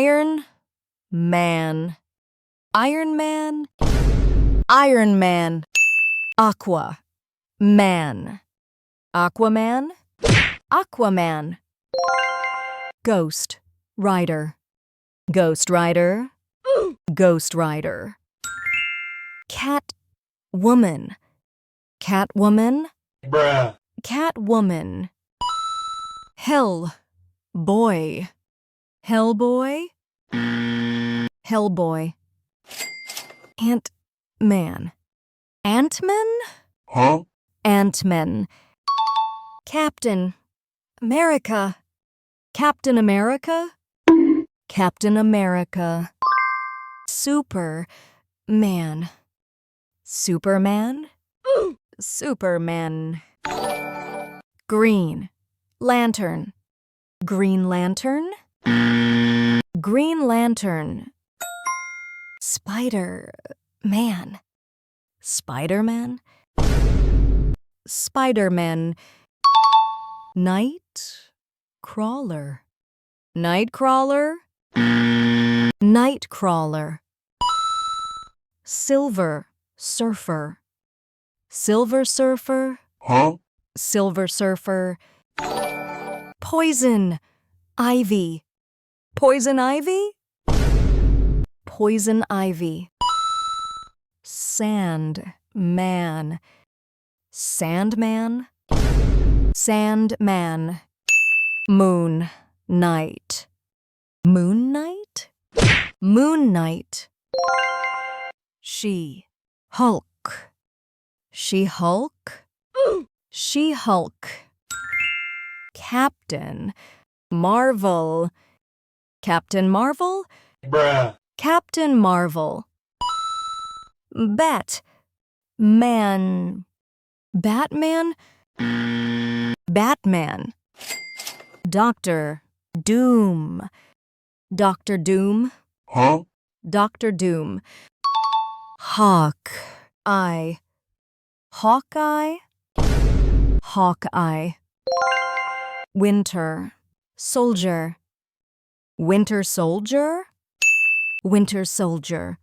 Iron Man. Iron Man. Iron Man. Aqua. Man. Aquaman. Aquaman. Ghost Rider. Ghost Rider. Ghost Rider. Cat woman. Catwoman. Bruh. Catwoman. Hell boy. Hellboy. Hellboy. Ant-man. Ant-man? Huh? Ant-man. Captain America. Captain America. Captain America. Superman. Superman. Superman. Green Lantern. Green Lantern. Green Lantern. Spider-Man. Spider-Man. Spider-Man. Night crawler. Nightcrawler. Nightcrawler. Silver surfer. Silver surfer. Huh? Silver surfer. Poison ivy. Poison ivy. Poison ivy. Sandman. Sandman. Sandman. Moon night. Moon night. Moon night. She-Hulk. She-Hulk. She-Hulk. Captain Marvel. Captain Marvel. Bruh. Captain Marvel. Batman. Batman. Batman. Doctor Doom. Doctor Doom. Huh? Doctor Doom. Hawkeye. Hawkeye. Hawkeye. Winter Soldier. Winter Soldier. Winter Soldier.